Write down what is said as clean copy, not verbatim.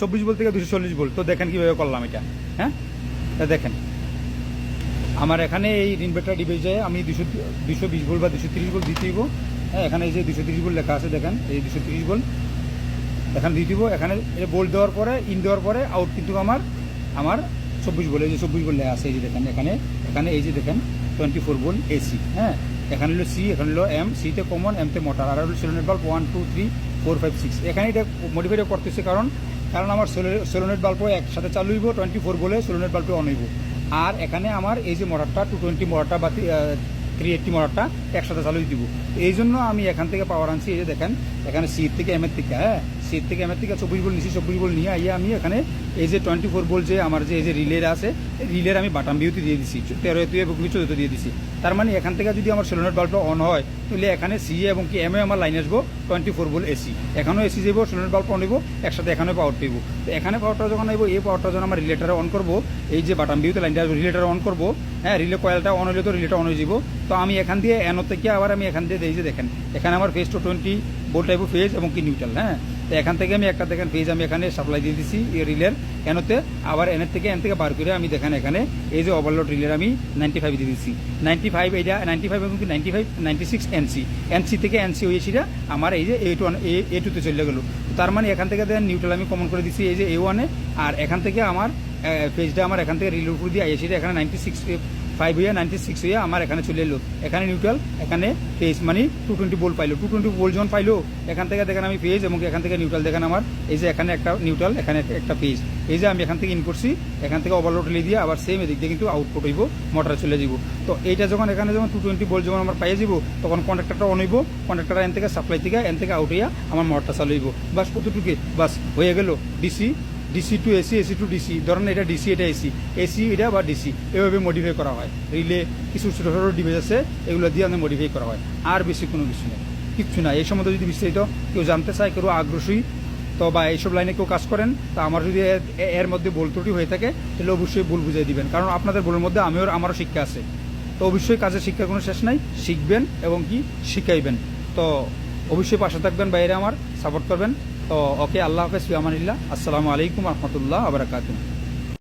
24 volt থেকে 240 volt. তো দেখেন কীভাবে করলাম এটা। হ্যাঁ, দেখেন আমার এখানে এই ইনভার্টার ডিভাইসে আমি 220 ভোল্ট বা 230 ভোল্ট দিতে দিব। হ্যাঁ, এখানে এই যে 230 ভোল্ট লেখা আছে, দেখেন এই 230 ভোল্ট এখানে দিয়ে দিব। এখানে ভোল্ট দেওয়ার পরে ইন দেওয়ার পরে আউট কিন্তু আমার 24 ভোল্ট, এই যে 24 ভোল্ট লেখা আছে, এই যে দেখেন এখানে এই যে দেখেন 24 ভোল্ট এসি। হ্যাঁ, এখানে হলো সি, এখানে হলো এম, সিতে কমন, এমতে মোটর, আর হলো সোলোনেট বাল্ব 1 2 3 4 5 6। এখানে এটা মডিফাই করতেছে কারণ আমার সোলোনেট বাল্বও একসাথে চালু হইব, 24 ভোল্টে সোলোনেট বাল্বও অন হইব। আর এখানে আমার এই যে মোটরটা 220 মোটরটা বা 380 মোটরটা একসাথে চালু দিব। এই জন্য আমি এখান থেকে পাওয়ার আনছি। এই যে দেখেন এখানে সি থেকে এম এর থেকে, হ্যাঁ সিট থেকে এমের থেকে 24 ভোল্ট নিচ্ছি। 24 ভোল্ট নিয়ে আইয়া আমি এখানে এই যে 24 ভোল্ট যে আমার যে এই যে রিলের আছে, রিলের আমি বাটাম বিউতে দিয়ে দিচ্ছি, 13 এবং 14 দিয়ে দিচ্ছি। তার মানে এখান থেকে যদি আমার সোলোনেট বাল্বটা অন হয় তাহলে এখানে সি এবং কি এম এ আমার লাইন আসবো 24 ভোল্ট এসি। এখানেও এসি যাবো, সোলোনেট বাল্ব অন হইব, একসাথে এখানে পাওয়ার পাইব। তো এখানে পাওয়ারটা যখন আইব, এই পাওয়ারটা যখন আমার রিলেটারে অন করবো, এই যে বাটাম বিউতে লাইনটা আসবো, রিলেটারে অন করবো। হ্যাঁ, রিলে কয়েলটা অন হইলে তো রিলেটা অন হয়ে যাব। তো আমি এখান দিয়ে এনো থেকে আবার আমি এখান দিয়ে দিই যে দেখেন এখানে আমার ফেজ 220 ভোল্ট টাইপ ফেজ এবং কি নিউট্রাল। হ্যাঁ, তো এখান থেকে আমি একটা দেখেন ফেজ আমি এখানে সাপ্লাই দিয়ে দিচ্ছি এই রিলের এনতে। আবার এন থেকে বার করে আমি দেখেন এখানে এই যে ওভারলোড রিলের আমি 95 দিয়ে দিচ্ছি। 95 এইটা 95 এবং কি 96 এনসি থেকে এনসি হয়েছিটা আমার এই যে A2 তে চলে গেল। তার মানে এখান থেকে দেখেন নিউট্রাল আমি কমন করে দিচ্ছি এই যে A1 এ। আর এখান থেকে আমার ফেজটা আমার এখান থেকে রিলের উপর দিয়ে আইসিটা এখানে 96 হইয়া 96 হইয়া আমার এখানে চলে এলো। এখানে নিউট্রাল, এখানে ফেজ, মানে 220 ভোল্ট পাইলো। 220 ভোল্ট যখন পাইলো এখান থেকে দেখেন আমি ফেজ এবং এখান থেকে নিউট্রাল দেখেন আমার এই যে এখানে একটা নিউট্রাল, এখানে একটা ফেজ। এই যে আমি এখান থেকে ইন করছি, এখান থেকে ওভারলোড রিলে দিয়ে আবার সেম এদিক দিয়ে কিন্তু আউটপুট হইব, মোটরে চলে যাব। তো এইটা যখন এখানে যখন 220 ভোল্ট যখন আমার পাইয়ে যাব, তখন কন্ডাক্টরটা অন হইব, কন্ডাক্টরটা এন থেকে সাপ্লাই থেকে এন থেকে আউট হইয়া আমার মোটরটা চালু হইব। বাস কতটুকু, বাস হয়ে গেল DC to AC, AC two DC. ধরেন এটা ডিসি, এটা এসি এটা বা ডিসি, এভাবে মডিফাই করা হয়। রিলে কিছু ছোটো ছোটো ডিভাইস আছে, এগুলো দিয়ে আমাদের মডিফাই করা হয়। আর বেশি কোনো কিছু নেই, কিচ্ছু না। এই সম্বন্ধে যদি বিস্তারিত কেউ জানতে চায়, কেউ আগ্রহী তো বা এইসব লাইনে কেউ কাজ করেন, তা আমার যদি এর মধ্যে ভুল ত্রুটি হয়ে থাকে তাহলে অবশ্যই ভুল বুঝিয়ে দিবেন। কারণ আপনাদের ভুলের মধ্যে আমারও শিক্ষা আছে। তো অবশ্যই কাজের শিক্ষার কোনো শেষ নাই, শিখবেন এবং কি শিখাইবেন। তো অবশ্যই পাশে থাকবেন, বাইরে আমার সাপোর্ট করবেন। তো ওকে, আল্লাহ হাফেজ, ফি আমানিল্লাহ, আসসালামু আলাইকুম রহমতুল্লাহ আবরাকাতুহু।